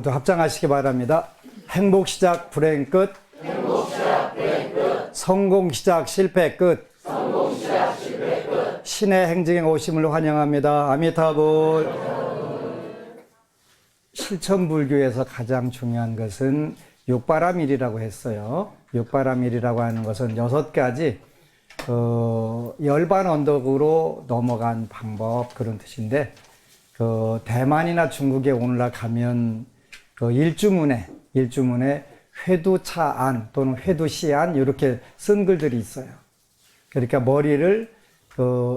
모두 합장하시기 바랍니다. 행복 시작 불행 끝. 성공 시작 실패 끝. 신의 행정에 오심을 환영합니다. 아미타불. 실천불교에서 가장 중요한 것은 육바라밀이라고 했어요. 육바라밀이라고 하는 것은 6가지 열반 언덕으로 넘어간 방법, 그런 뜻인데, 대만이나 중국에 오늘날 가면 일주문에 회두차안 또는 회두시안 이렇게 쓴 글들이 있어요. 그러니까 머리를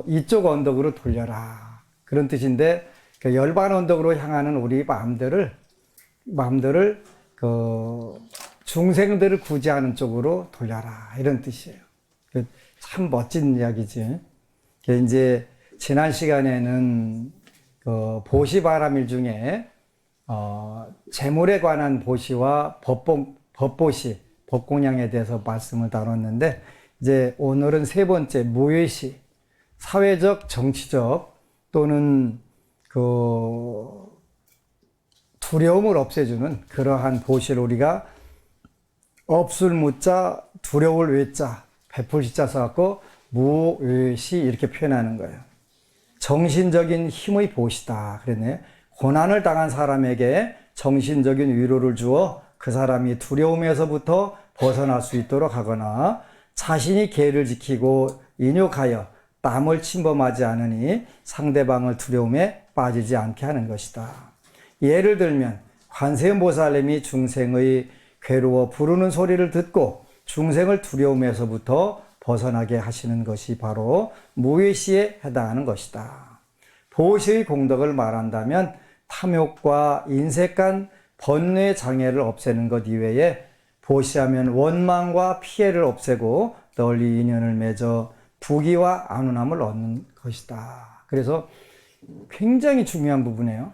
이쪽 언덕으로 돌려라, 그런 뜻인데, 열반 언덕으로 향하는 우리 마음들을 중생들을 구제하는 쪽으로 돌려라, 이런 뜻이에요. 참 멋진 이야기지. 이제 지난 시간에는 보시바라밀 중에 재물에 관한 보시와 법보시, 법공양에 대해서 말씀을 다뤘는데, 이제 오늘은 세 번째 무예시, 사회적, 정치적 또는 두려움을 없애주는 그러한 보시를 우리가 없을 무자, 두려울 외자, 베풀시자 써갖고 무외시 이렇게 표현하는 거예요. 정신적인 힘의 보시다 그랬네요. 고난을 당한 사람에게 정신적인 위로를 주어 그 사람이 두려움에서부터 벗어날 수 있도록 하거나, 자신이 계를 지키고 인욕하여 남을 침범하지 않으니 상대방을 두려움에 빠지지 않게 하는 것이다. 예를 들면 관세음보살님이 중생의 괴로워 부르는 소리를 듣고 중생을 두려움에서부터 벗어나게 하시는 것이 바로 무외시에 해당하는 것이다. 보시의 공덕을 말한다면 탐욕과 인색간 번뇌 장애를 없애는 것 이외에 보시하면 원망과 피해를 없애고 널리 인연을 맺어 부귀와 안온함을 얻는 것이다. 그래서 굉장히 중요한 부분이에요.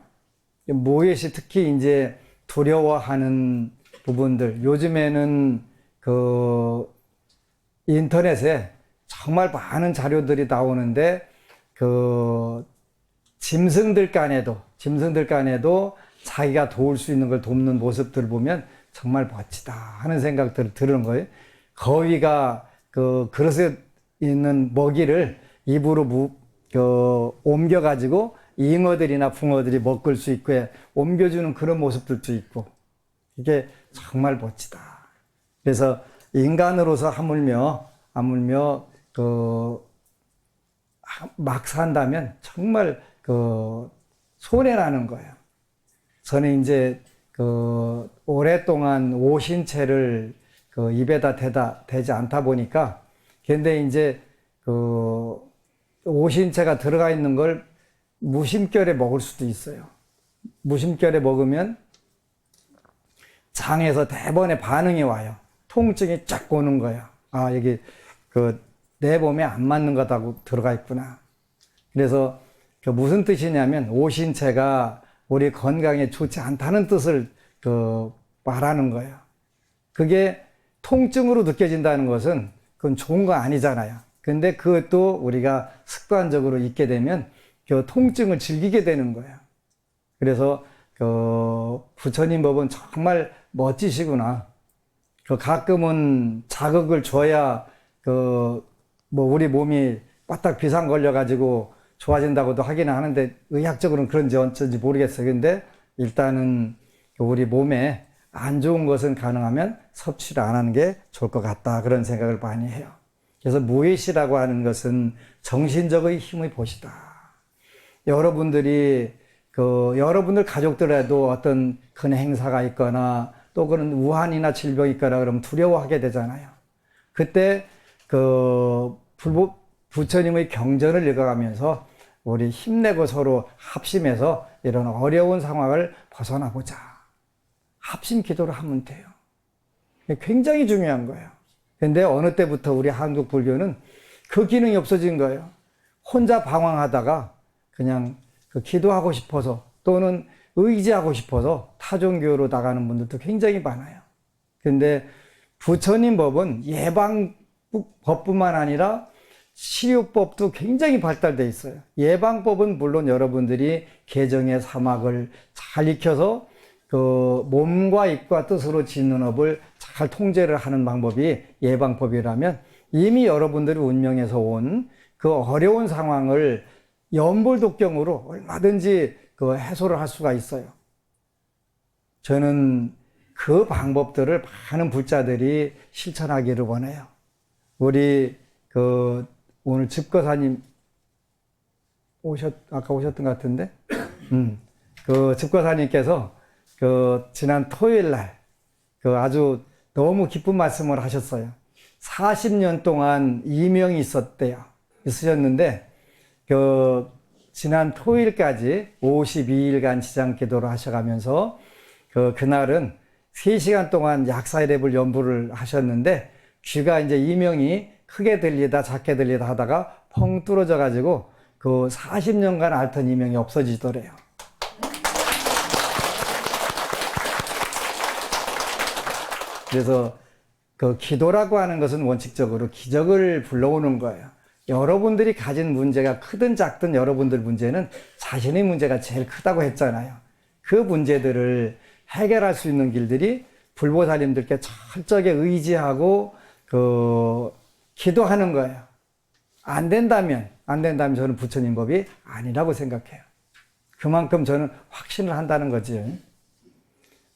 무엇이 특히 이제 두려워하는 부분들, 요즘에는 인터넷에 정말 많은 자료들이 나오는데, 짐승들 간에도 자기가 도울 수 있는 걸 돕는 모습들을 보면 정말 멋지다 하는 생각들을 들은 거예요. 거위가 그릇에 있는 먹이를 입으로 옮겨가지고 잉어들이나 붕어들이 먹을 수 있고 옮겨주는 그런 모습들도 있고, 이게 정말 멋지다. 그래서 인간으로서 하물며 막 산다면 정말 손해라는 거예요. 저는 이제 오랫동안 오신채를 입에다 대지 않다 보니까, 근데 이제 오신채가 들어가 있는 걸 무심결에 먹을 수도 있어요. 무심결에 먹으면 장에서 대번에 반응이 와요. 통증이 쫙 오는 거예요. 아, 여기 내 몸에 안 맞는 거다고 들어가 있구나. 그래서 무슨 뜻이냐면 오신채가 우리 건강에 좋지 않다는 뜻을 말하는 거예요. 그게 통증으로 느껴진다는 것은 그건 좋은 거 아니잖아요. 근데 그것도 우리가 습관적으로 잊게 되면 통증을 즐기게 되는 거예요. 그래서 부처님 법은 정말 멋지시구나. 가끔은 자극을 줘야 우리 몸이 바닥 비상 걸려가지고 좋아진다고도 하기는 하는데, 의학적으로는 그런지 어쩐지 모르겠어요. 근데 일단은 우리 몸에 안 좋은 것은 가능하면 섭취를 안 하는 게 좋을 것 같다, 그런 생각을 많이 해요. 그래서 무의시라고 하는 것은 정신적의 힘의 보시다. 여러분들 가족들에도 어떤 큰 행사가 있거나 또 그런 우환이나 질병이 있거나 그러면 두려워하게 되잖아요. 그때 부처님의 경전을 읽어가면서 우리 힘내고 서로 합심해서 이런 어려운 상황을 벗어나 보자. 합심 기도를 하면 돼요. 굉장히 중요한 거예요. 근데 어느 때부터 우리 한국 불교는 그 기능이 없어진 거예요. 혼자 방황하다가 그냥 기도하고 싶어서 또는 의지하고 싶어서 타종교로 나가는 분들도 굉장히 많아요. 근데 부처님 법은 예방법뿐만 아니라 치료법도 굉장히 발달되어 있어요. 예방법은 물론 여러분들이 개정의 사막을 잘 익혀서 그 몸과 입과 뜻으로 짓는 업을 잘 통제를 하는 방법이 예방법이라면 이미 여러분들이 운명에서 온 그 어려운 상황을 연불독경으로 얼마든지 그 해소를 할 수가 있어요. 저는 그 방법들을 많은 불자들이 실천하기를 원해요. 우리 그 오늘 집거사님 아까 오셨던 것 같은데, 그 집거사님께서 그 지난 토요일 날 그 아주 너무 기쁜 말씀을 하셨어요. 40년 동안 이명이 있으셨는데, 그 지난 토요일까지 52일간 지장 기도를 하셔가면서 그날은 3시간 동안 약사이랩을 연부를 하셨는데, 귀가 이제 이명이 크게 들리다 작게 들리다 하다가 펑 뚫어져 가지고 그 40년간 앓던 이명이 없어지더래요. 그래서 그 기도라고 하는 것은 원칙적으로 기적을 불러오는 거예요. 여러분들이 가진 문제가 크든 작든 여러분들 문제는 자신의 문제가 제일 크다고 했잖아요. 그 문제들을 해결할 수 있는 길들이 불보살님들께 철저하게 의지하고 기도하는 거예요. 안 된다면 저는 부처님 법이 아니라고 생각해요. 그만큼 저는 확신을 한다는 거지.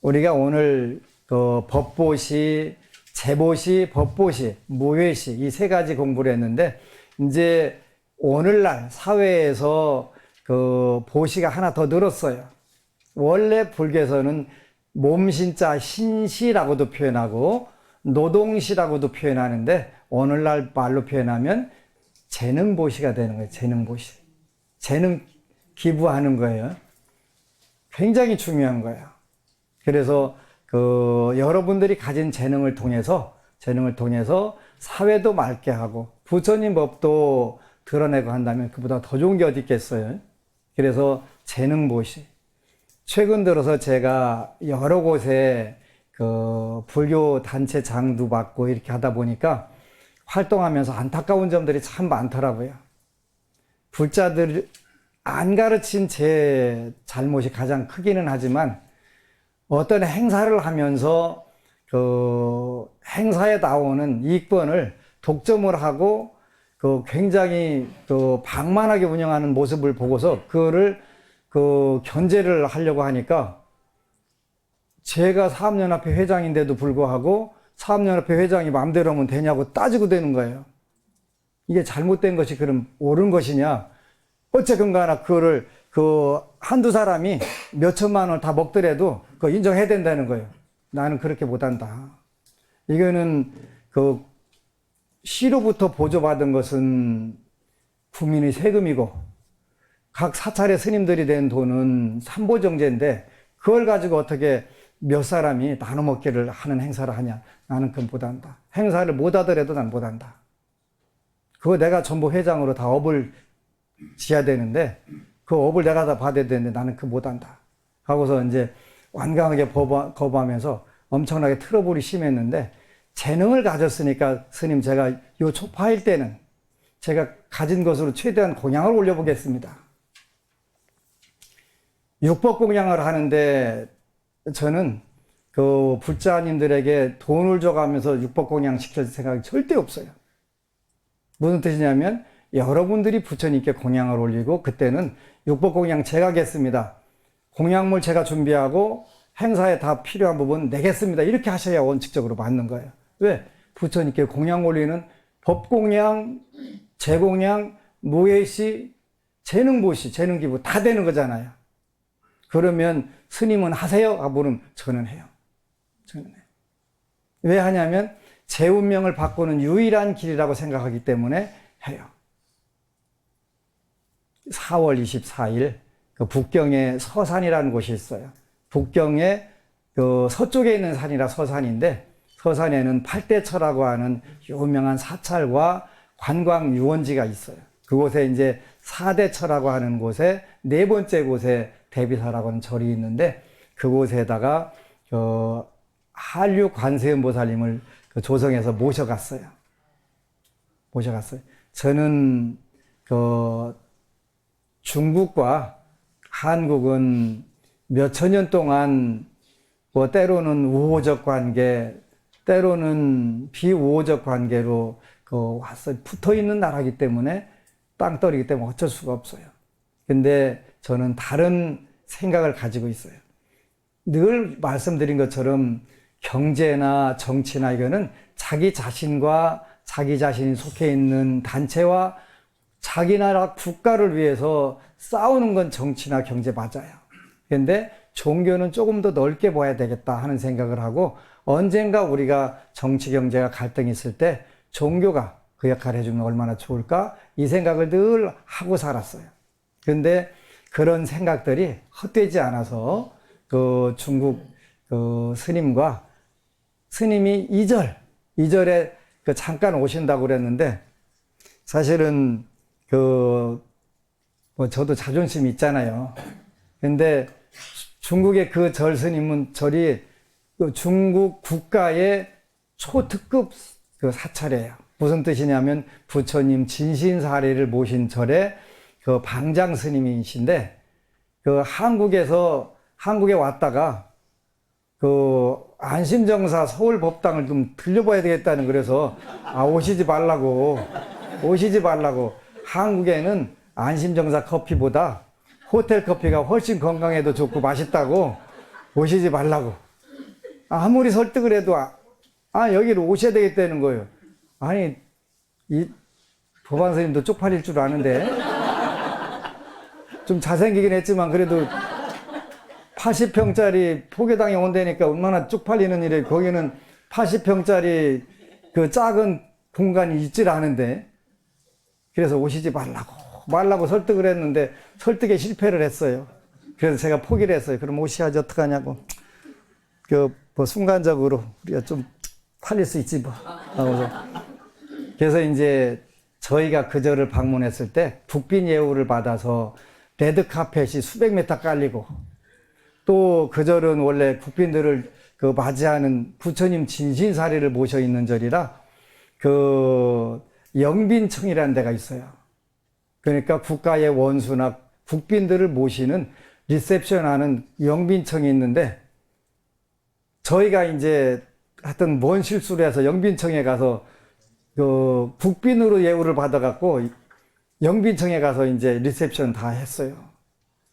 우리가 오늘 법보시, 재보시, 법보시, 무외시 이 3가지 공부를 했는데, 이제 오늘날 사회에서 보시가 하나 더 늘었어요. 원래 불교에서는 몸신자 신시라고도 표현하고 노동시라고도 표현하는데, 오늘날 말로 표현하면 재능보시가 되는 거예요. 재능보시. 재능 기부하는 거예요. 굉장히 중요한 거예요. 그래서 여러분들이 가진 재능을 통해서 사회도 맑게 하고 부처님 법도 드러내고 한다면 그보다 더 좋은 게 어디 있겠어요. 그래서 재능보시. 최근 들어서 제가 여러 곳에 불교 단체 장도 받고 이렇게 하다 보니까 활동하면서 안타까운 점들이 참 많더라고요. 불자들 안 가르친 제 잘못이 가장 크기는 하지만, 어떤 행사를 하면서 행사에 나오는 이익권을 독점을 하고 굉장히 방만하게 운영하는 모습을 보고서 그거를 견제를 하려고 하니까, 제가 사업연합회 회장인데도 불구하고 사업연합회 회장이 마음대로 하면 되냐고 따지고 되는 거예요. 이게 잘못된 것이 그럼 옳은 것이냐? 어쨌든 간에 그거를 한두 사람이 몇 천만 원을 다 먹더라도 그거 인정해야 된다는 거예요. 나는 그렇게 못한다. 이거는 시로부터 보조받은 것은 국민의 세금이고, 각 사찰의 스님들이 낸 돈은 삼보정제인데, 그걸 가지고 어떻게 몇 사람이 나눠 먹기를 하는 행사를 하냐. 나는 그건 못한다. 행사를 못 하더라도 난 못한다. 그거 내가 전부 회장으로 다 업을 지어야 되는데, 그 업을 내가 다 받아야 되는데 나는 그거 못한다. 하고서 이제 완강하게 거부하면서 엄청나게 트러블이 심했는데, 재능을 가졌으니까 스님 제가 요 초파일 때는 제가 가진 것으로 최대한 공양을 올려보겠습니다. 육법 공양을 하는데 저는 불자님들에게 돈을 줘가면서 육법 공양 시킬 생각이 절대 없어요. 무슨 뜻이냐면, 여러분들이 부처님께 공양을 올리고, 그때는 육법 공양 제가 하겠습니다. 공양물 제가 준비하고 행사에 다 필요한 부분 내겠습니다. 이렇게 하셔야 원칙적으로 맞는 거예요. 왜? 부처님께 공양 올리는 법공양, 재공양, 무예시, 재능보시, 재능기부 다 되는 거잖아요. 그러면 스님은 하세요? 하고 물으면 저는 해요. 저는 해요. 왜 하냐면 제 운명을 바꾸는 유일한 길이라고 생각하기 때문에 해요. 4월 24일 북경에 서산이라는 곳이 있어요. 북경의 서쪽에 있는 산이라 서산인데, 서산에는 팔대처라고 하는 유명한 사찰과 관광 유원지가 있어요. 그곳에 이제 사대처라고 하는 곳에 4번째 곳에 대비사라고 하는 절이 있는데, 그곳에다가 한류 관세음보살님을 조성해서 모셔갔어요. 저는 중국과 한국은 몇 천 년 동안 뭐 때로는 우호적 관계, 때로는 비우호적 관계로 와서 붙어 있는 나라이기 때문에 땅덩이기 때문에 어쩔 수가 없어요. 근데 저는 다른 생각을 가지고 있어요. 늘 말씀드린 것처럼 경제나 정치나 이거는 자기 자신과 자기 자신이 속해 있는 단체와 자기 나라 국가를 위해서 싸우는 건 정치나 경제 맞아요. 그런데 종교는 조금 더 넓게 봐야 되겠다 하는 생각을 하고, 언젠가 우리가 정치 경제가 갈등이 있을 때 종교가 그 역할을 해주면 얼마나 좋을까, 이 생각을 늘 하고 살았어요. 그런데 그런 생각들이 헛되지 않아서 그 중국 그 스님이 2절에 그 잠깐 오신다고 그랬는데, 사실은 뭐 저도 자존심이 있잖아요. 근데 중국의 그 절 스님은 절이 그 중국 국가의 초특급 그 사찰이에요. 무슨 뜻이냐면 부처님 진신사리를 모신 절의 그 방장 스님이신데, 그 한국에 왔다가 그 안심정사 서울 법당을 좀 들려봐야 되겠다는, 그래서 오시지 말라고 한국에는 안심정사 커피보다 호텔 커피가 훨씬 건강에도 좋고 맛있다고 오시지 말라고 아무리 설득을 해도 여기로 오셔야 되겠다는 거예요. 아니, 이 법안 스님도 쪽팔릴 줄 아는데, 좀 잘생기긴 했지만 그래도 80평짜리 포교당에 온다니까 얼마나 쪽팔리는 일에, 거기는 80평짜리 그 작은 공간이 있질 않은데. 그래서 오시지 말라고 설득을 했는데 설득에 실패를 했어요. 그래서 제가 포기를 했어요. 그럼 오셔야지 어떡하냐고. 뭐 순간적으로 우리가 좀 팔릴 수 있지 뭐. 그래서 이제 저희가 그 절을 방문했을 때 국빈 예우를 받아서 레드 카펫이 수백 미터 깔리고, 또 그 절은 원래 국빈들을 맞이하는 부처님 진신사리를 모셔 있는 절이라 영빈청이라는 데가 있어요. 그러니까 국가의 원수나 국빈들을 모시는 리셉션하는 영빈청이 있는데, 저희가 이제 하여튼 뭔 실수를 해서 영빈청에 가서 국빈으로 예우를 받아갖고 영빈청에 가서 이제 리셉션 다 했어요.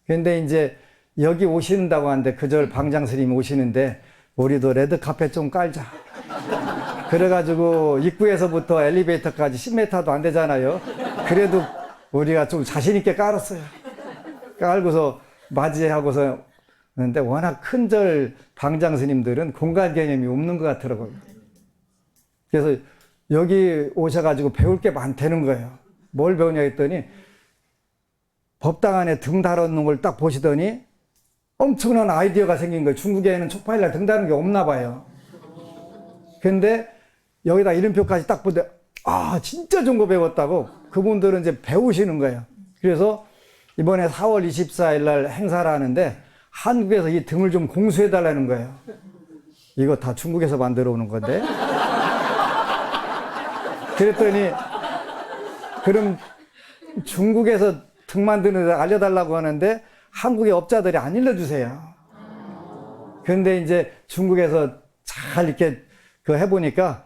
그런데 이제 여기 오신다고 하는데 그 절 방장 스님이 오시는데, 우리도 레드 카펫 좀 깔자. 그래가지고 입구에서부터 엘리베이터까지 10m도 안 되잖아요. 그래도 우리가 좀 자신있게 깔았어요. 깔고서 맞이하고서 했는데, 워낙 큰 절 방장 스님들은 공간 개념이 없는 것 같더라고요. 그래서 여기 오셔가지고 배울 게 많다는 거예요. 뭘 배우냐 했더니, 법당 안에 등 달아놓는 걸 딱 보시더니 엄청난 아이디어가 생긴 거예요. 중국에는 쪽팔리라 등 다는 게 없나 봐요. 근데 여기다 이름표까지 딱 보는데, 진짜 좋은 거 배웠다고 그분들은 이제 배우시는 거예요. 그래서 이번에 4월 24일 날 행사를 하는데 한국에서 이 등을 좀 공수해 달라는 거예요. 이거 다 중국에서 만들어 오는 건데. 그랬더니, 그럼 중국에서 등 만드는 데 알려달라고 하는데 한국의 업자들이 안 일러주세요. 그런데 이제 중국에서 잘 이렇게 해보니까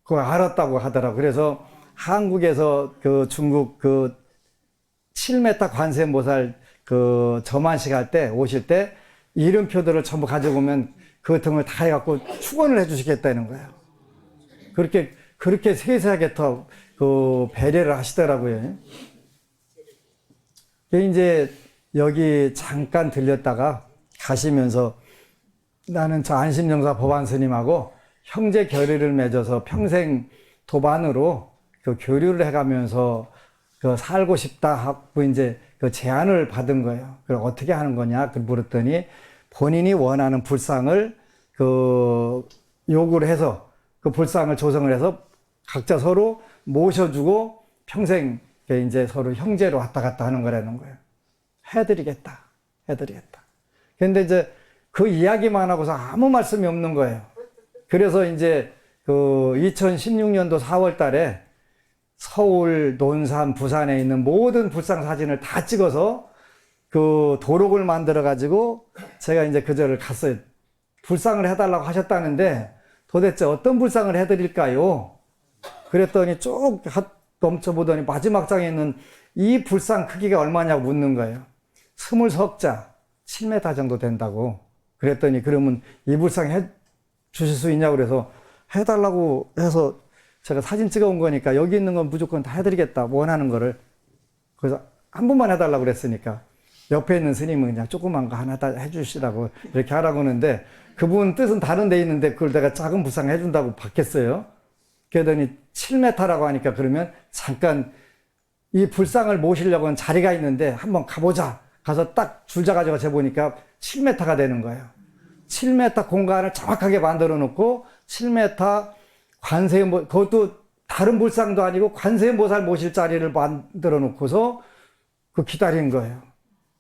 그거 알았다고 하더라고. 그래서 한국에서 중국 7m 관세음보살 점안식 할 때 오실 때 이름표들을 전부 가져오면 그 등을 다 해갖고 축원을 해주시겠다는 거예요. 그렇게 세세하게 더 배려를 하시더라고요. 이제 여기 잠깐 들렸다가 가시면서 나는 저 안심정사 법안 스님하고 형제 결의를 맺어서 평생 도반으로 교류를 해가면서 살고 싶다 하고 이제 제안을 받은 거예요. 그럼 어떻게 하는 거냐? 물었더니 본인이 원하는 불상을 요구를 해서 그 불상을 조성을 해서 각자 서로 모셔주고 평생 이제 서로 형제로 왔다 갔다 하는 거라는 거예요. 해드리겠다. 근데 이제 그 이야기만 하고서 아무 말씀이 없는 거예요. 그래서 이제 2016년도 4월 달에 서울, 논산, 부산에 있는 모든 불상 사진을 다 찍어서 도록을 만들어 가지고 제가 이제 그 절을 갔어요. 불상을 해달라고 하셨다는데 도대체 어떤 불상을 해드릴까요? 그랬더니 쭉 넘쳐보더니 마지막 장에 있는 이 불상 크기가 얼마냐고 묻는 거예요. 20석자, 7m 정도 된다고. 그랬더니 그러면 이 불상 해 주실 수 있냐고 그래서 해달라고 해서 제가 사진 찍어 온 거니까 여기 있는 건 무조건 다 해드리겠다. 원하는 거를. 그래서 한 번만 해달라고 그랬으니까 옆에 있는 스님은 그냥 조그만 거 하나 다 해주시라고 이렇게 하라고 하는데 그분 뜻은 다른 데 있는데 그걸 내가 작은 불상 해준다고 받겠어요? 그러더니 7m라고 하니까 그러면 잠깐 이 불상을 모시려고는 자리가 있는데 한번 가보자. 가서 딱 줄자 가지고 재보니까 7m가 되는 거예요. 7m 공간을 정확하게 만들어 놓고 7m 관세음보, 그것도 다른 불상도 아니고 관세음보살 모실 자리를 만들어 놓고서 그 기다린 거예요.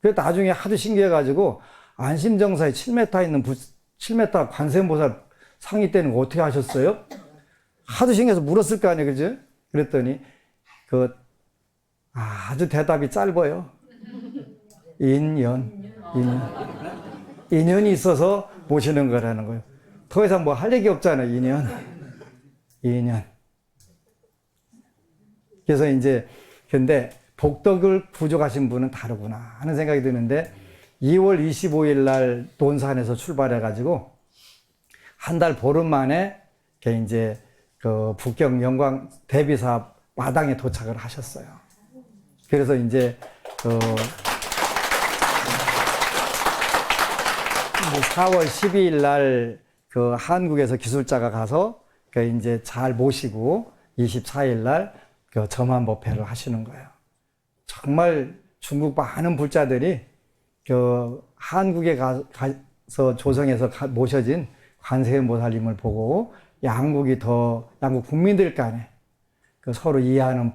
그래서 나중에 하도 신기해가지고 안심정사에 7m 있는 7m 관세음보살 상이 때는 거 어떻게 하셨어요? 하도 신기해서 물었을 거 아니에요, 그죠? 그랬더니 아주 대답이 짧아요. 인연이 있어서 모시는 거라는 거예요. 더 이상 뭐 할 얘기 없잖아요. 인연. 그래서 이제 근데 복덕을 부족하신 분은 다르구나 하는 생각이 드는데 2월 25일 날 논산에서 출발해 가지고 한 달 보름 만에 이제 그 북경 영광 대비사 마당에 도착을 하셨어요. 그래서 이제 4월 12일 날 그 한국에서 기술자가 가서 그 이제 잘 모시고 24일 날 그 점안법회를 하시는 거예요. 정말 중국 많은 불자들이 그 한국에 가서 조성해서 모셔진 관세음보살님을 보고 양국 국민들 간에 그 서로 이해하는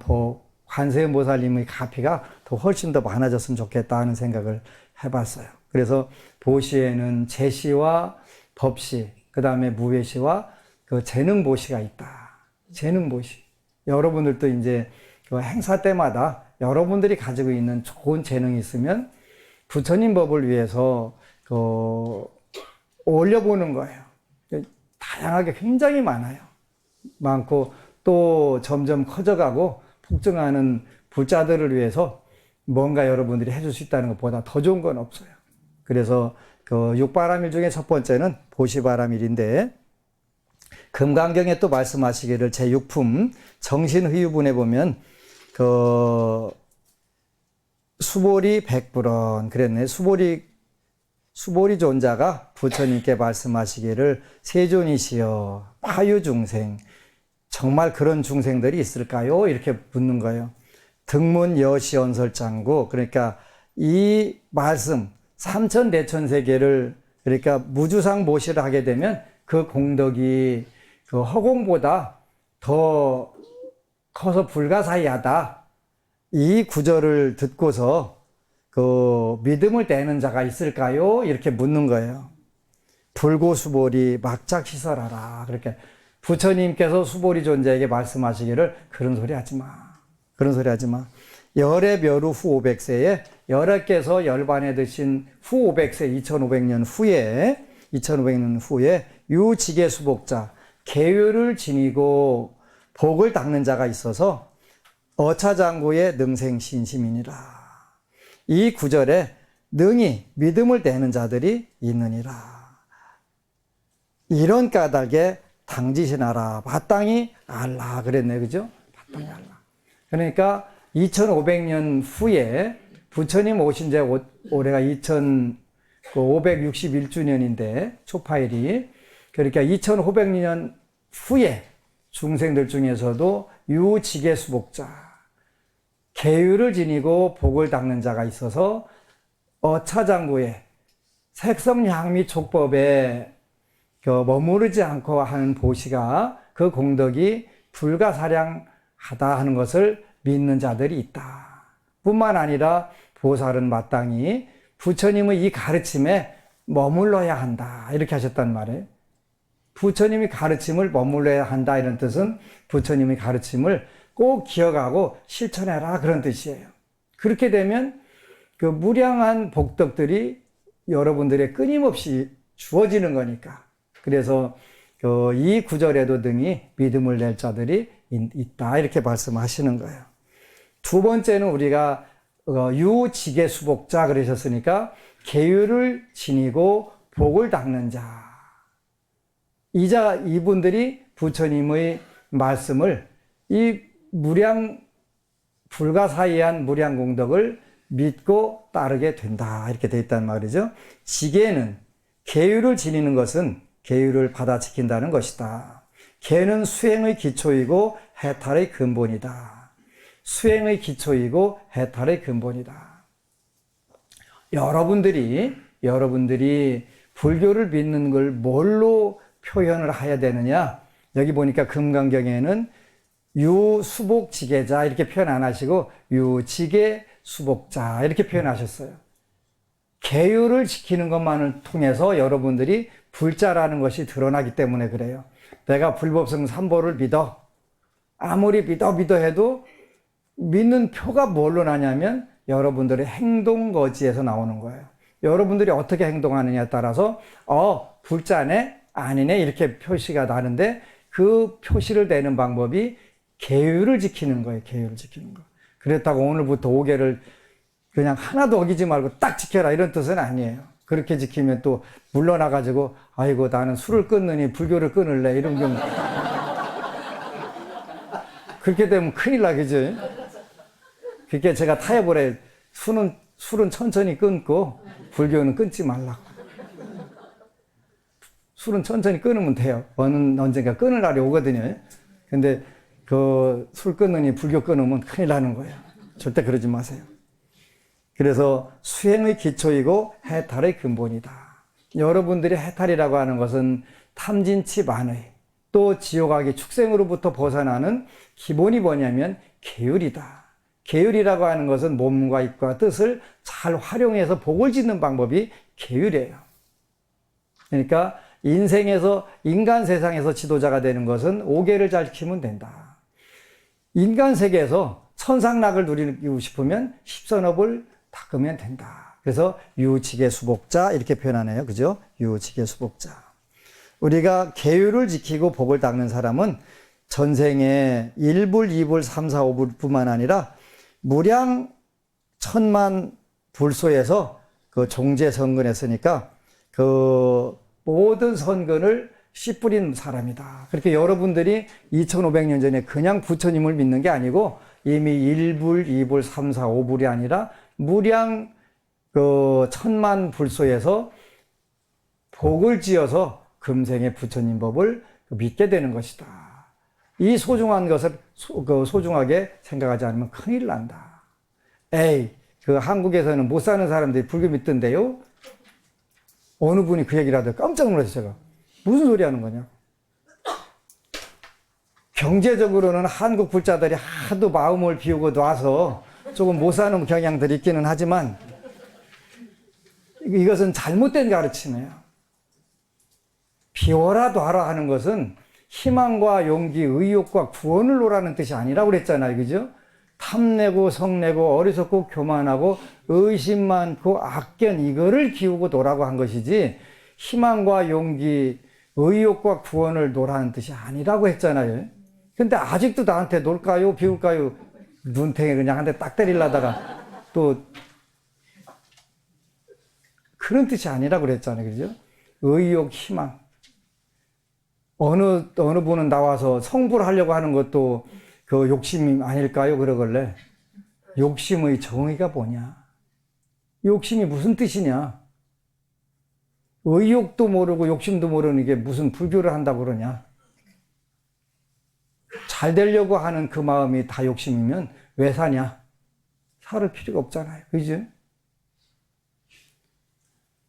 관세음보살님의 가피가 더 훨씬 더 많아졌으면 좋겠다 하는 생각을 해봤어요. 그래서 보시에는 제시와 법시, 그 다음에 무예시와 그 재능보시가 있다. 재능보시. 여러분들도 이제 그 행사 때마다 여러분들이 가지고 있는 좋은 재능이 있으면 부처님 법을 위해서 올려보는 거예요. 다양하게 굉장히 많고 또 점점 커져가고 폭증하는 불자들을 위해서 뭔가 여러분들이 해줄 수 있다는 것보다 더 좋은 건 없어요. 그래서 그 육바람일 중에 첫 번째는 보시바람일인데 금강경에 또 말씀하시기를 제6품 정신의유분에 보면 그 수보리 백불원 그랬네. 수보리 존자가 부처님께 말씀하시기를 세존이시여 파유중생 정말 그런 중생들이 있을까요? 이렇게 묻는 거예요. 등문 여시언설장구 그러니까 이 말씀 삼천대천세계를 그러니까 무주상 모시를 하게 되면 그 공덕이 그 허공보다 더 커서 불가사의하다. 이 구절을 듣고서 그 믿음을 내는 자가 있을까요? 이렇게 묻는 거예요. 불고수보리 막작시설하라. 그렇게 부처님께서 수보리 존재에게 말씀하시기를 그런 소리 하지 마. 그런 소리 하지 마. 열의 멸후 후 500세에 열애께서 열반에 드신 후 500세 2500년 후에 유지계 수복자 계율을 지니고 복을 닦는 자가 있어서 어차장구의 능생신심이니라. 이 구절에 능히 믿음을 내는 자들이 있느니라. 이런 까닭에 당지신하라. 마땅히 알라. 그랬네. 그죠? 마땅히 알라. 그러니까 2500년 후에 부처님 오신 지 올해가 2561주년인데 초파일이 그러니까 2500년 후에 중생들 중에서도 유지계수복자 계율을 지니고 복을 닦는 자가 있어서 어차장구에 색성향미 촉법에 머무르지 않고 하는 보시가 그 공덕이 불가사량하다 하는 것을 믿는 자들이 있다. 뿐만 아니라 보살은 마땅히 부처님의 이 가르침에 머물러야 한다. 이렇게 하셨단 말이에요. 부처님이 가르침을 머물러야 한다. 이런 뜻은 부처님의 가르침을 꼭 기억하고 실천해라. 그런 뜻이에요. 그렇게 되면 그 무량한 복덕들이 여러분들의 끊임없이 주어지는 거니까. 그래서 이 구절에도 등이 믿음을 낼 자들이 있다 이렇게 말씀하시는 거예요. 두 번째는 우리가 유직의 수복자 그러셨으니까 계율을 지니고 복을 닦는 자. 이분들이 부처님의 말씀을 이 불가사의한 무량공덕을 믿고 따르게 된다 이렇게 되어 있단 말이죠. 지계는 계율을 지니는 것은 계율을 받아 지킨다는 것이다. 계는 수행의 기초이고 해탈의 근본이다. 수행의 기초이고 해탈의 근본이다. 여러분들이 불교를 믿는 걸 뭘로 표현을 해야 되느냐? 여기 보니까 금강경에는 유수복지계자 이렇게 표현 안 하시고 유지계 수복자 이렇게 표현하셨어요. 계율을 지키는 것만을 통해서 여러분들이 불자라는 것이 드러나기 때문에 그래요. 내가 불법성 삼보를 믿어. 아무리 믿어 해도 믿는 표가 뭘로 나냐면 여러분들의 행동거지에서 나오는 거예요. 여러분들이 어떻게 행동하느냐에 따라서 불자네 아니네 이렇게 표시가 나는데 그 표시를 내는 방법이 계율을 지키는 거예요. 계율을 지키는 거. 그렇다고 오늘부터 5개를 그냥 하나도 어기지 말고 딱 지켜라 이런 뜻은 아니에요. 그렇게 지키면 또 물러나가지고 아이고 나는 술을 끊느니 불교를 끊을래 이런 경우 그렇게 되면 큰일 나겠죠. 그렇게 제가 타협을 해. 술은 천천히 끊고 불교는 끊지 말라고. 술은 천천히 끊으면 돼요. 언젠가 끊을 날이 오거든요. 근데 술 끊으니 불교 끊으면 큰일 나는 거예요. 절대 그러지 마세요. 그래서 수행의 기초이고 해탈의 근본이다. 여러분들이 해탈이라고 하는 것은 탐진치 만의 또 지옥악의 축생으로부터 벗어나는 기본이 뭐냐면 계율이다. 계율이라고 하는 것은 몸과 입과 뜻을 잘 활용해서 복을 짓는 방법이 계율이에요. 그러니까 인간 세상에서 지도자가 되는 것은 5계를 잘 지키면 된다. 인간 세계에서 천상락을 누리고 싶으면 십선업을 닦으면 된다. 그래서 유직의 수복자 이렇게 표현하네요. 그죠? 유직의 수복자. 우리가 계율을 지키고 복을 닦는 사람은 전생에 1불, 2불, 3, 4, 5불 뿐만 아니라 무량 천만 불소에서 종제 선근했으니까 모든 선근을 씨 뿌린 사람이다. 그렇게 여러분들이 2500년 전에 그냥 부처님을 믿는 게 아니고 이미 1불, 2불, 3, 4, 5불이 아니라 무량 천만 불소에서 복을 지어서 금생의 부처님 법을 믿게 되는 것이다. 이 소중한 것을 소중하게 생각하지 않으면 큰일 난다. 한국에서는 못 사는 사람들이 불교 믿던데요? 어느 분이 그 얘기를 하더니 깜짝 놀랐어요, 제가. 무슨 소리 하는 거냐? 경제적으로는 한국 불자들이 하도 마음을 비우고 놔서 조금 못 사는 경향들이 있기는 하지만 이것은 잘못된 가르침이에요. 비워라 놔라 하는 것은 희망과 용기, 의욕과 구원을 놓으라는 뜻이 아니라고 그랬잖아요. 그죠? 탐내고 성내고 어리석고 교만하고 의심 많고 악견 이거를 기우고 놓으라고 한 것이지 희망과 용기, 의욕과 구원을 놓으라는 뜻이 아니라고 했잖아요. 근데 아직도 나한테 놀까요? 비울까요? 눈탱이 그냥 한 대 딱 때리려다가 또 그런 뜻이 아니라고 그랬잖아요. 그죠? 의욕, 희망. 어느 분은 나와서 성불 하려고 하는 것도 그 욕심이 아닐까요? 그러길래 욕심의 정의가 뭐냐? 욕심이 무슨 뜻이냐? 의욕도 모르고 욕심도 모르는 게 무슨 불교를 한다고 그러냐? 잘 되려고 하는 그 마음이 다 욕심이면 왜 사냐? 살 필요가 없잖아요. 그죠?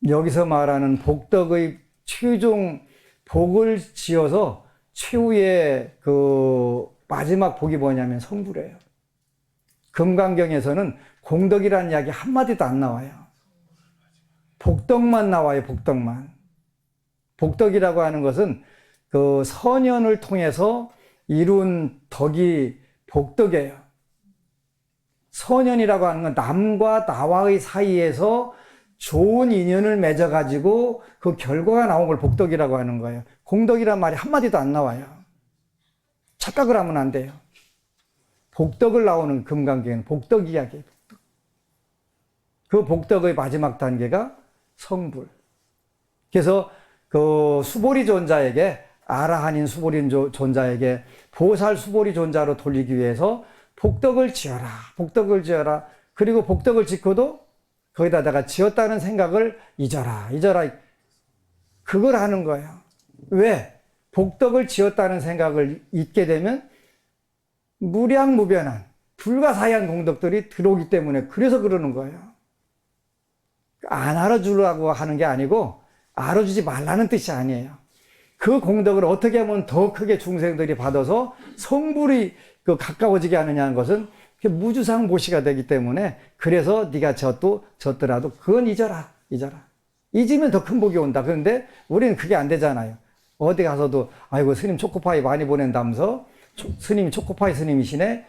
여기서 말하는 복덕의 최종 복을 지어서 최후의 마지막 복이 뭐냐면 성불이에요. 금강경에서는 공덕이라는 이야기 한마디도 안 나와요. 복덕만 나와요, 복덕만. 복덕이라고 하는 것은 선연을 통해서 이룬 덕이 복덕이에요. 선연이라고 하는 건 남과 나와의 사이에서 좋은 인연을 맺어가지고 그 결과가 나온 걸 복덕이라고 하는 거예요. 공덕이란 말이 한마디도 안 나와요. 착각을 하면 안 돼요. 복덕을 나오는 금강경에는 복덕 이야기예요. 복덕. 그 복덕의 마지막 단계가 성불. 그래서 그 수보리 존자에게, 아라한인 수보리 존자에게 보살 수보리 존자로 돌리기 위해서 복덕을 지어라. 복덕을 지어라. 그리고 복덕을 짓고도 거기다 내가 지었다는 생각을 잊어라. 잊어라. 그걸 하는 거예요. 왜? 복덕을 지었다는 생각을 잊게 되면 무량무변한 불가사의한 공덕들이 들어오기 때문에 그래서 그러는 거예요. 안 알아주려고 하는 게 아니고 알아주지 말라는 뜻이 아니에요. 그 공덕을 어떻게 하면 더 크게 중생들이 받아서 성불이 가까워지게 하느냐는 것은 무주상 보시가 되기 때문에 그래서 네가 졌더라도 그건 잊어라. 잊으면 더 큰 복이 온다. 그런데 우리는 그게 안 되잖아요. 어디 가서도 아이고 스님 초코파이 많이 보낸다면서 스님이 초코파이 스님이시네.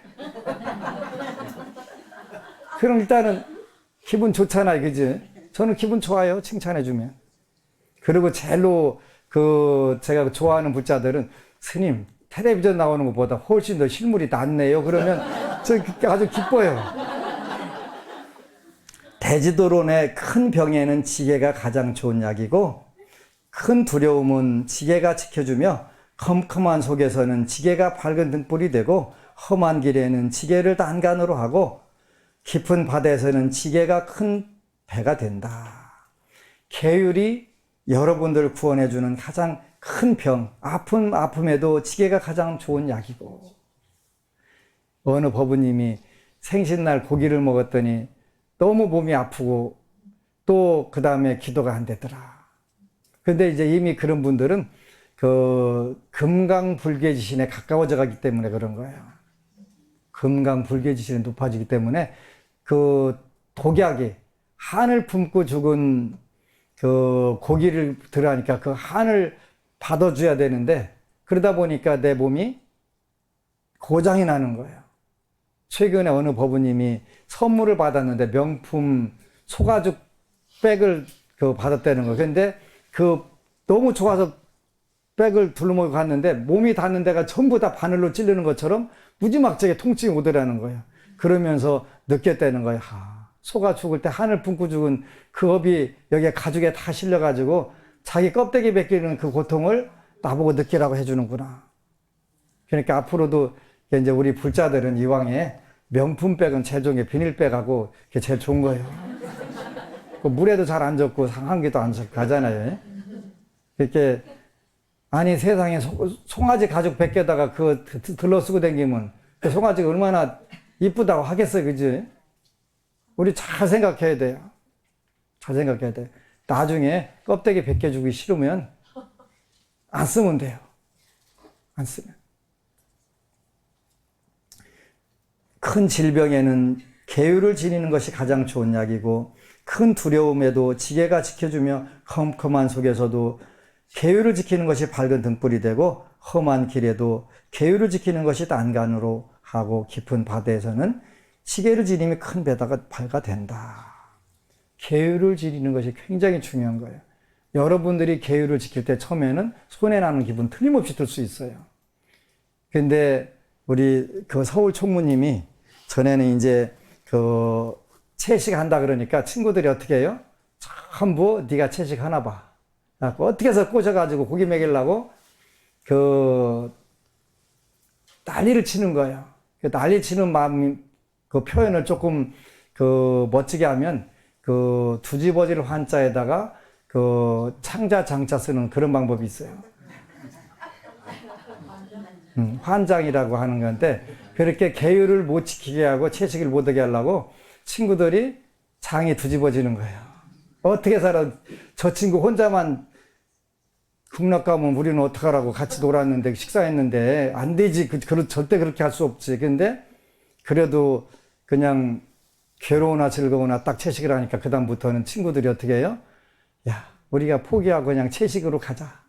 그럼 일단은 기분 좋잖아요. 그지? 저는 기분 좋아요. 칭찬해주면. 그리고 제일로 제가 좋아하는 불자들은 스님 텔레비전 나오는 것보다 훨씬 더 실물이 낫네요. 그러면 저 아주 기뻐요. 대지도론의 큰 병에는 지게가 가장 좋은 약이고 큰 두려움은 지게가 지켜주며 컴컴한 속에서는 지게가 밝은 등불이 되고 험한 길에는 지게를 난간으로 하고 깊은 바다에서는 지게가 큰 배가 된다. 계율이 여러분들을 구원해주는 가장 큰 병, 아픔에도 지게가 가장 좋은 약이고, 어느 법부님이 생신날 고기를 먹었더니 너무 몸이 아프고 또 그 다음에 기도가 안 되더라. 근데 이제 이미 그런 분들은 금강불개지신에 가까워져 가기 때문에 그런 거예요. 금강불개지신이 높아지기 때문에 독약이 한을 품고 죽은 고기를 들어가니까 그 한을 받아줘야 되는데 그러다 보니까 내 몸이 고장이 나는 거예요. 최근에 어느 법부님이 선물을 받았는데 명품 소가죽 백을 받았다는 거예요. 근데 너무 좋아서 백을 둘러먹고 갔는데 몸이 닿는 데가 전부 다 바늘로 찌르는 것처럼 무지막지하게 통증이 오더라는 거예요. 그러면서 느꼈다는 거예요. 소가 죽을 때 한을 품고 죽은 그 업이 여기에 가죽에 다 실려가지고 자기 껍데기 벗기는 그 고통을 나보고 느끼라고 해주는구나. 그러니까 앞으로도 이제 우리 불자들은 이왕에 명품백은 제일 좋은 게 비닐백하고 그게 제일 좋은 거예요. 물에도 잘 안 젖고 상한기도 안 젖고 하잖아요. 이렇게 아니 세상에 송아지 가죽 100개다가 그거 들러 쓰고 다니면 그 송아지가 얼마나 이쁘다고 하겠어요. 그지? 우리 잘 생각해야 돼요. 잘 생각해야 돼요. 나중에 껍데기 100개 주기 싫으면 안 쓰면 돼요. 안 쓰면. 큰 질병에는 계율을 지니는 것이 가장 좋은 약이고 큰 두려움에도 지게가 지켜주며 컴컴한 속에서도 계율을 지키는 것이 밝은 등불이 되고 험한 길에도 계율을 지키는 것이 난간으로 하고 깊은 바다에서는 지게를 지니며 큰 배가 된다. 계율을 지니는 것이 굉장히 중요한 거예요. 여러분들이 계율을 지킬 때 처음에는 손해나는 기분 틀림없이 들 수 있어요. 근데 우리 서울 총무님이 전에는 이제 채식한다 그러니까 친구들이 어떻게 해요? 전부 네가 채식하나 봐. 어떻게 해서 꼬셔가지고 고기 먹이려고 난리를 치는 거예요. 난리 치는 마음, 표현을 조금 멋지게 하면 두지버질 환자에다가 창자 장자 쓰는 그런 방법이 있어요. 환장이라고 하는 건데 그렇게 계율을 못 지키게 하고 채식을 못하게 하려고 친구들이 장이 뒤집어지는 거예요. 어떻게 살아? 저 친구 혼자만 극락 가면 우리는 어떡하라고 같이 놀았는데 식사했는데 안 되지. 절대 그렇게 할 수 없지. 근데 그래도 그냥 괴로우나 즐거우나 딱 채식을 하니까 그다음부터는 친구들이 어떻게 해요? 야, 우리가 포기하고 그냥 채식으로 가자.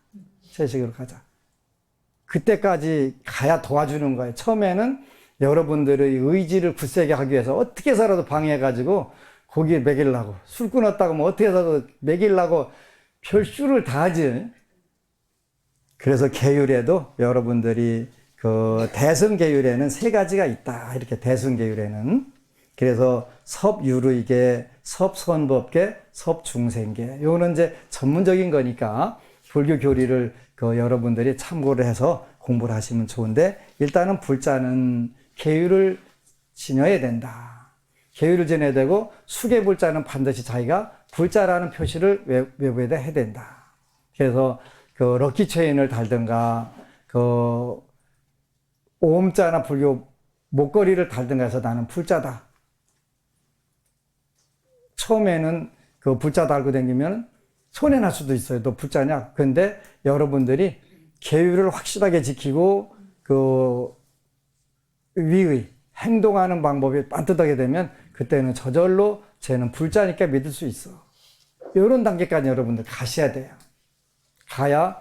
채식으로 가자. 그때까지 가야 도와주는 거예요. 처음에는 여러분들의 의지를 굳세게 하기 위해서 어떻게 해서라도 방해해가지고 고기 먹이려고. 술 끊었다고 뭐 어떻게 해서 먹이려고 별수를 다 하지. 그래서 계율에도 여러분들이 그 대승계율에는 세 가지가 있다. 이렇게 대승계율에는. 그래서 섭유르이계, 섭선법계, 섭중생계. 요거는 이제 전문적인 거니까 불교 교리를 그 여러분들이 참고를 해서 공부를 하시면 좋은데, 일단은 불자는 계율을 지녀야 된다. 계율을 지녀야 되고, 수계불자는 반드시 자기가 불자라는 표시를 외부에다 해야 된다. 그래서 그 럭키 체인을 달든가, 그 오음자나 불교 목걸이를 달든가 해서 나는 불자다. 처음에는 그 불자 달고 다니면 손해날 수도 있어요. 너 불자냐? 근데 여러분들이 계율을 확실하게 지키고 그 위의 행동하는 방법이 반듯하게 되면 그때는 저절로 쟤는 불자니까 믿을 수 있어. 이런 단계까지 여러분들 가셔야 돼요. 가야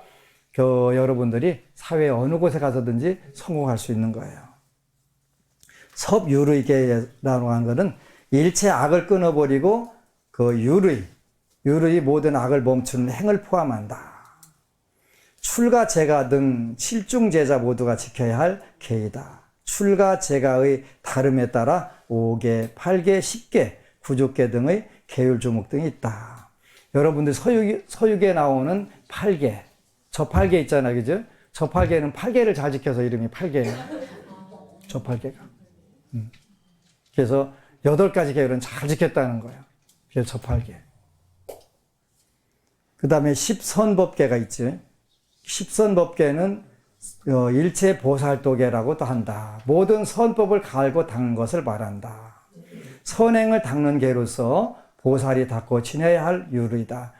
그 여러분들이 사회 어느 곳에 가서든지 성공할 수 있는 거예요. 섭유르이계라고 하는 것은 일체 악을 끊어버리고 그 유의 모든 악을 멈추는 행을 포함한다. 출가 제가 등 칠중제자 모두가 지켜야 할 계이다. 출가 제가의 다름에 따라 5계, 8계, 10계, 9족계 등의 계율 조목 등이 있다. 여러분들 서유기에 나오는 8계, 저 8계 있잖아요, 그죠? 저 8개는 8개를 잘 지켜서 이름이 8개예요. 저 8개가. 그래서 8가지 계율은 잘 지켰다는 거예요. 그래서 저 8개. 그 다음에 10선법계가 있지. 10선법계는 일체 보살도계라고도 한다. 모든 선법을 갈고 닦는 것을 말한다. 선행을 닦는 계로서 보살이 닦고 지내야 할 유르이다.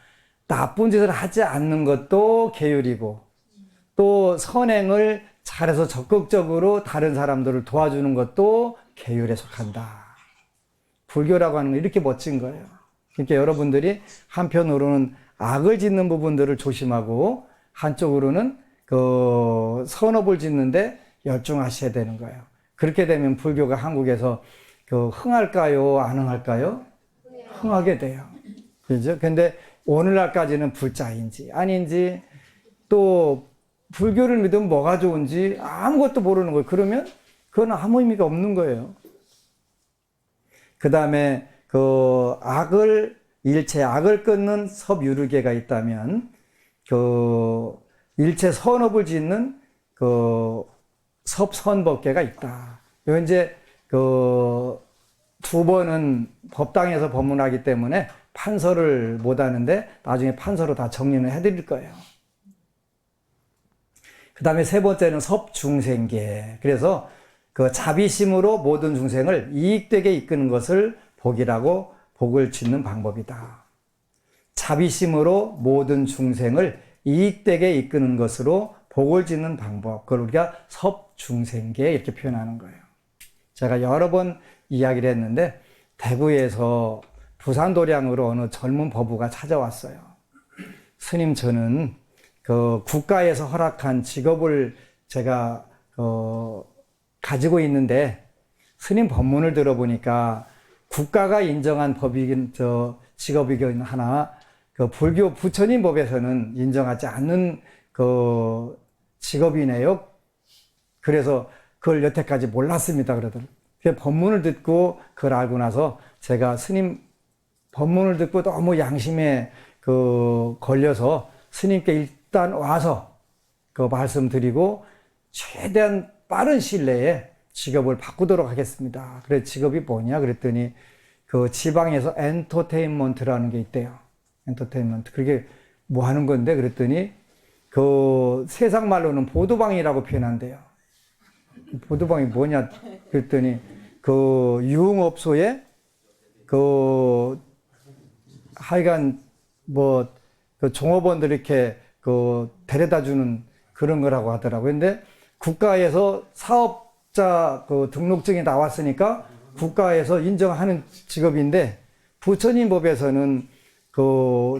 나쁜 짓을 하지 않는 것도 계율이고, 또 선행을 잘해서 적극적으로 다른 사람들을 도와주는 것도 계율에 속한다. 불교라고 하는 건 이렇게 멋진 거예요. 그러니까 여러분들이 한편으로는 악을 짓는 부분들을 조심하고, 한쪽으로는 그 선업을 짓는데 열중하셔야 되는 거예요. 그렇게 되면 불교가 한국에서 그 흥할까요? 안 흥할까요? 흥하게 돼요. 그죠? 근데 오늘날까지는 불자인지 아닌지, 또 불교를 믿으면 뭐가 좋은지 아무것도 모르는 거예요. 그러면 그건 아무 의미가 없는 거예요. 그 다음에 그 일체 악을 끊는 섭유르계가 있다면, 그 일체 선업을 짓는 그 섭선법계가 있다. 요 이제 그 두 번은 법당에서 법문하기 때문에 판서를 못 하는데 나중에 판서로 다 정리는 해드릴 거예요. 그 다음에 세 번째는 섭중생계. 그래서 그 자비심으로 모든 중생을 이익되게 이끄는 것을 복이라고 복을 짓는 방법이다. 자비심으로 모든 중생을 이익되게 이끄는 것으로 복을 짓는 방법. 그걸 우리가 섭중생계 이렇게 표현하는 거예요. 제가 여러 번 이야기를 했는데, 대구에서 부산도량으로 어느 젊은 법우가 찾아왔어요. 스님, 저는 그 국가에서 허락한 직업을 제가 가지고 있는데, 스님 법문을 들어보니까 국가가 인정한 직업이긴 하나, 그 불교 부처님 법에서는 인정하지 않는 그 직업이네요. 그래서 그걸 여태까지 몰랐습니다. 그러더라고요. 법문을 듣고 그걸 알고 나서 제가 스님 법문을 듣고 너무 양심에 걸려서 스님께 일단 와서 그 말씀드리고 최대한 빠른 시일 내에 직업을 바꾸도록 하겠습니다. 그래, 직업이 뭐냐? 그랬더니 그 지방에서 엔터테인먼트라는 게 있대요. 엔터테인먼트. 그게 뭐 하는 건데? 그랬더니 그 세상 말로는 보도방이라고 표현한대요. 보도방이 뭐냐? 그랬더니 그 유흥업소에 하여간 뭐 그 종업원들 이렇게 데려다 주는 그런 거라고 하더라고요. 근데 국가에서 사업자 등록증이 나왔으니까 국가에서 인정하는 직업인데, 부처님 법에서는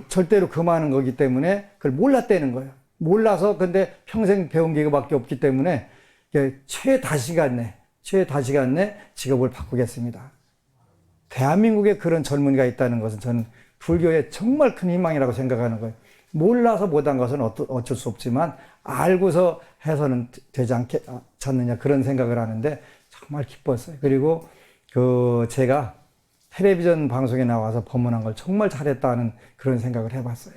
절대로 금하는 거기 때문에 그걸 몰랐다는 거예요. 몰라서, 근데 평생 배운 게 이거밖에 없기 때문에 최다시간 내 직업을 바꾸겠습니다. 대한민국에 그런 젊은이가 있다는 것은 저는 불교의 정말 큰 희망이라고 생각하는 거예요. 몰라서 못한 것은 어쩔 수 없지만 알고서 해서는 되지 않느냐 그런 생각을 하는데 정말 기뻤어요. 그리고 제가 텔레비전 방송에 나와서 법문한 걸 정말 잘했다는 그런 생각을 해봤어요.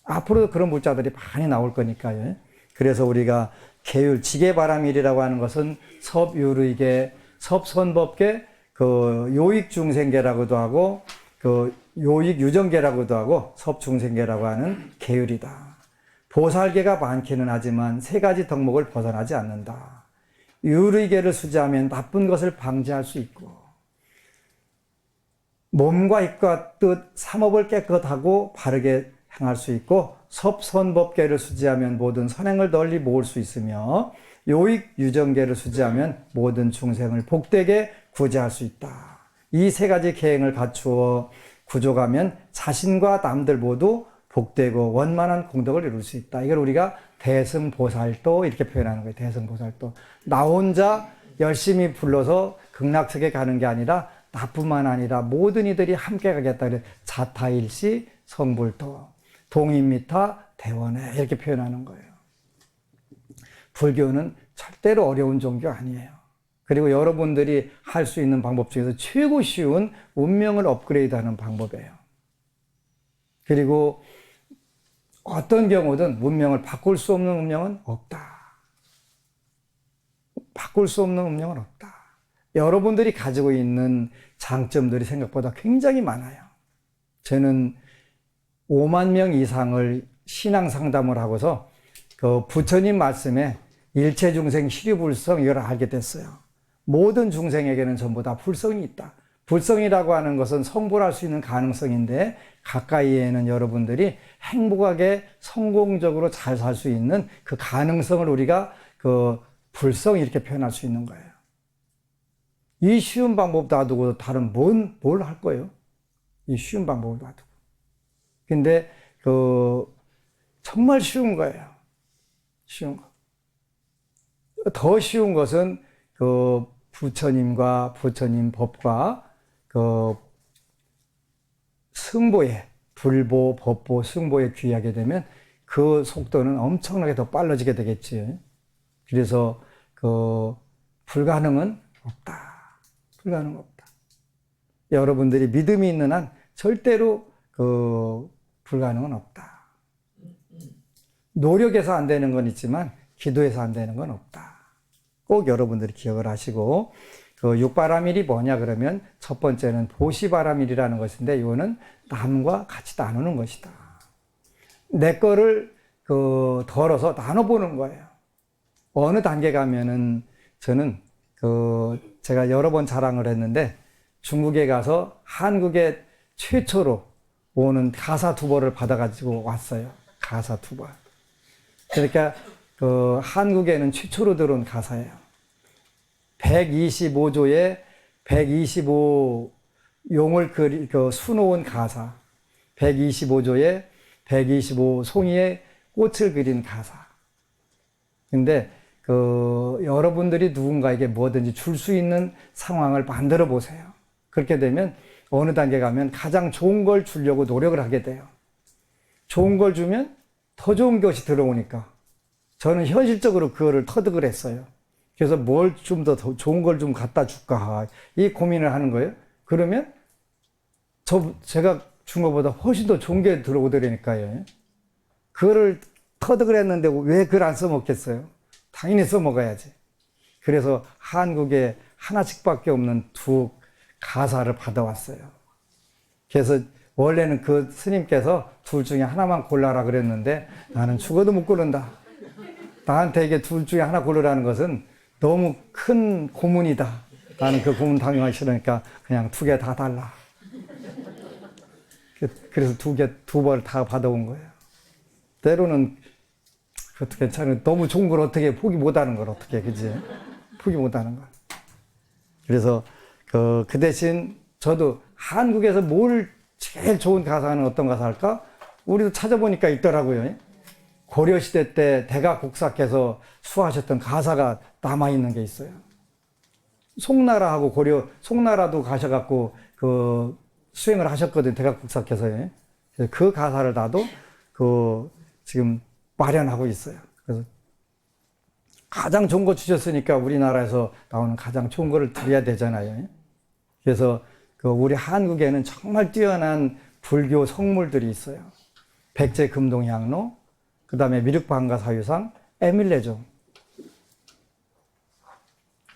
앞으로도 그런 물자들이 많이 나올 거니까요. 그래서 우리가 계율, 지계바람일이라고 하는 것은 섭유르이계, 섭선법계, 요익중생계라고도 하고, 요익유정계라고도 하고, 섭중생계라고 하는 계율이다. 보살계가 많기는 하지만 세 가지 덕목을 벗어나지 않는다. 유르이계를 수지하면 나쁜 것을 방지할 수 있고, 몸과 입과 뜻, 삼업을 깨끗하고 바르게 행할 수 있고, 섭선법계를 수지하면 모든 선행을 널리 모을 수 있으며, 요익유정계를 수지하면 모든 중생을 복되게 구제할 수 있다. 이 세 가지 계행을 갖추어 구족하면 자신과 남들 모두 복되고 원만한 공덕을 이룰 수 있다. 이걸 우리가 대승보살도 이렇게 표현하는 거예요. 대승보살도. 나 혼자 열심히 불러서 극락세계 가는 게 아니라 나뿐만 아니라 모든 이들이 함께 가겠다. 자타일시 성불도, 동인미타 대원회 이렇게 표현하는 거예요. 불교는 절대로 어려운 종교 아니에요. 그리고 여러분들이 할 수 있는 방법 중에서 최고 쉬운 운명을 업그레이드하는 방법이에요. 그리고 어떤 경우든 운명을 바꿀 수 없는 운명은 없다. 바꿀 수 없는 운명은 없다. 여러분들이 가지고 있는 장점들이 생각보다 굉장히 많아요. 저는 5만 명 이상을 신앙 상담을 하고서 부처님 말씀에 일체중생 시류불성 이걸 알게 됐어요. 모든 중생에게는 전부 다 불성이 있다. 불성이라고 하는 것은 성불할 수 있는 가능성인데 가까이에는 여러분들이 행복하게 성공적으로 잘 살 수 있는 그 가능성을 우리가 불성 이렇게 표현할 수 있는 거예요. 이 쉬운 방법 놔두고 다른 뭘 할 거예요? 이 쉬운 방법을 놔두고. 근데 정말 쉬운 거예요. 쉬운 거. 더 쉬운 것은 부처님과 부처님 법과 승보에 불보, 법보, 승보에 귀하게 되면 그 속도는 엄청나게 더 빨라지게 되겠지. 그래서 불가능은 없다. 불가능은 없다. 여러분들이 믿음이 있는 한 절대로 불가능은 없다. 노력해서 안 되는 건 있지만 기도해서 안 되는 건 없다. 꼭 여러분들이 기억을 하시고 육바라밀이 뭐냐 그러면 첫 번째는 보시바라밀이라는 것인데 이거는 남과 같이 나누는 것이다. 내 거를 덜어서 나눠보는 거예요. 어느 단계 가면은 저는 제가 여러 번 자랑을 했는데 중국에 가서 한국에 최초로 오는 가사 두벌을 받아가지고 왔어요. 가사 두벌. 그러니까 한국에는 최초로 들어온 가사예요. 125조에 125용을 수놓은 가사. 125조에 125송이의 꽃을 그린 가사. 근데 여러분들이 누군가에게 뭐든지 줄 수 있는 상황을 만들어 보세요. 그렇게 되면 어느 단계 가면 가장 좋은 걸 주려고 노력을 하게 돼요. 좋은 걸 주면 더 좋은 것이 들어오니까 저는 현실적으로 그거를 터득을 했어요. 그래서 뭘 좀 더 좋은 걸 좀 갖다 줄까 이 고민을 하는 거예요. 그러면 제가 준 것보다 훨씬 더 좋은 게 들어오더라니까요. 그거를 터득을 했는데 왜 그걸 안 써먹겠어요? 당연히 써먹어야지. 그래서 한국에 하나씩밖에 없는 두 가사를 받아왔어요. 그래서 원래는 그 스님께서 둘 중에 하나만 골라라 그랬는데 나는 죽어도 못 고른다. 나한테 이게 둘 중에 하나 고르라는 것은 너무 큰 고문이다. 나는 그 고문 당하기 싫으니까 그냥 두 개 다 달라. 그래서 두 벌 다 받아온 거예요. 때로는 그것도 괜찮아요. 너무 좋은 걸 어떻게 포기 못하는 걸 어떻게, 그지? 포기 못하는 걸. 그래서 그 대신 저도 한국에서 뭘 제일 좋은 가사는 어떤 가사일까? 우리도 찾아보니까 있더라고요. 고려시대 때 대가곡사께서 수하셨던 가사가 남아있는 게 있어요. 송나라하고 고려, 송나라도 가셔갖고 그 수행을 하셨거든, 대각국사께서요. 그래서 그 가사를 나도 그 지금 마련하고 있어요. 그래서 가장 좋은 거 주셨으니까 우리나라에서 나오는 가장 좋은 거를 드려야 되잖아요. 그래서 그 우리 한국에는 정말 뛰어난 불교 성물들이 있어요. 백제 금동향로, 그 다음에 미륵방가 사유상, 에밀레종.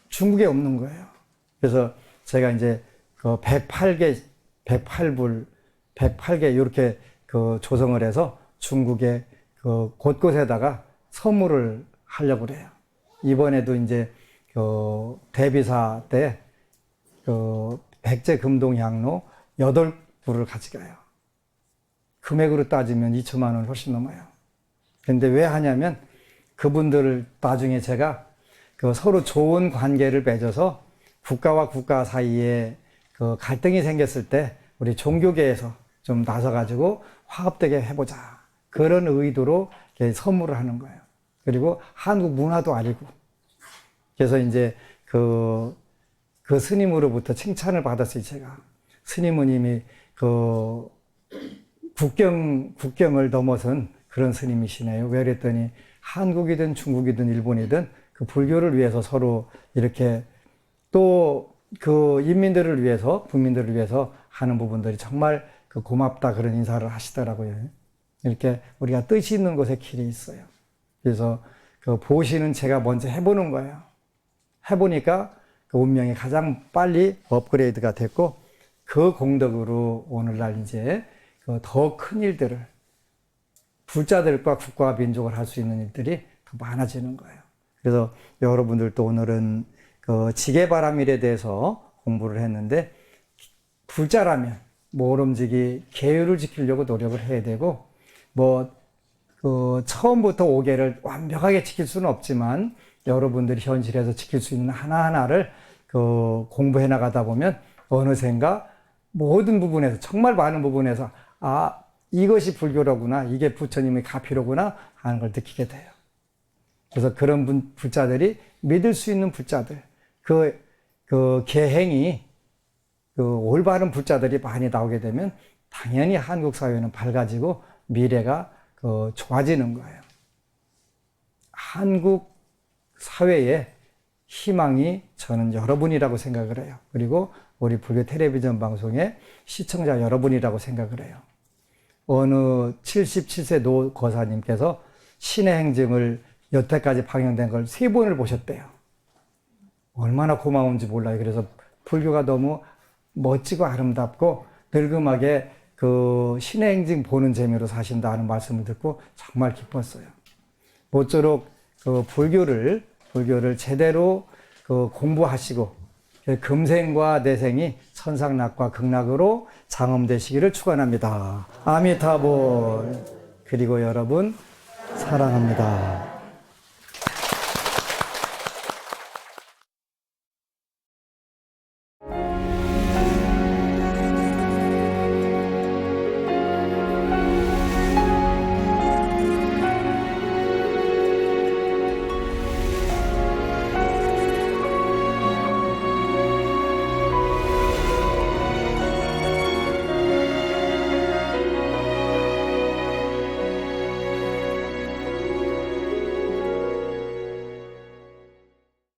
중국에 없는 거예요. 그래서 제가 이제 그 108개, 108개 이렇게 그 조성을 해서 중국의 그 곳곳에다가 선물을 하려고 그래요. 이번에도 이제 그 대비사 때 그 백제 금동향로 8부를 가져가요. 금액으로 따지면 2천만 원 훨씬 넘어요. 근데 왜 하냐면 그분들을 나중에 제가 그 서로 좋은 관계를 맺어서 국가와 국가 사이에 그 갈등이 생겼을 때 우리 종교계에서 좀 나서가지고 화합되게 해보자. 그런 의도로 선물을 하는 거예요. 그리고 한국 문화도 알리고. 그래서 이제 그 스님으로부터 칭찬을 받았어요, 제가. 스님은 그 국경을 넘어선 그런 스님이시네요. 왜 그랬더니 한국이든 중국이든 일본이든 그 불교를 위해서 서로 이렇게 또 그 인민들을 위해서, 국민들을 위해서 하는 부분들이 정말 그 고맙다 그런 인사를 하시더라고요. 이렇게 우리가 뜻이 있는 곳에 길이 있어요. 그래서 그 보시는 제가 먼저 해보는 거예요. 해보니까 그 운명이 가장 빨리 업그레이드가 됐고 그 공덕으로 오늘날 이제 그 더 큰 일들을 불자들과 국가와 민족을 할 수 있는 일들이 더 많아지는 거예요. 그래서 여러분들도 오늘은 그 지게바람일에 대해서 공부를 했는데 불자라면 모름지기 계율을 지키려고 노력을 해야 되고 그 처음부터 5개를 완벽하게 지킬 수는 없지만 여러분들이 현실에서 지킬 수 있는 하나하나를 그 공부해 나가다 보면 어느샌가 모든 부분에서 정말 많은 부분에서 이것이 불교로구나, 이게 부처님의 가피로구나 하는 걸 느끼게 돼요. 그래서 그런 불자들이 믿을 수 있는 불자들, 그 계행이 그 올바른 불자들이 많이 나오게 되면 당연히 한국 사회는 밝아지고 미래가 그 좋아지는 거예요. 한국 사회의 희망이 저는 여러분이라고 생각을 해요. 그리고 우리 불교 텔레비전 방송의 시청자 여러분이라고 생각을 해요. 어느 77세 노 거사님께서 신의 행증을 여태까지 방영된 걸 3번을 보셨대요. 얼마나 고마운지 몰라요. 그래서 불교가 너무 멋지고 아름답고 늙음하게 그 신의 행증 보는 재미로 사신다는 말씀을 듣고 정말 기뻤어요. 모쪼록 그 불교를 제대로 그 공부하시고 금생과 내생이 천상락과 극락으로 장엄되시기를 축원합니다. 아미타불. 그리고 여러분 사랑합니다.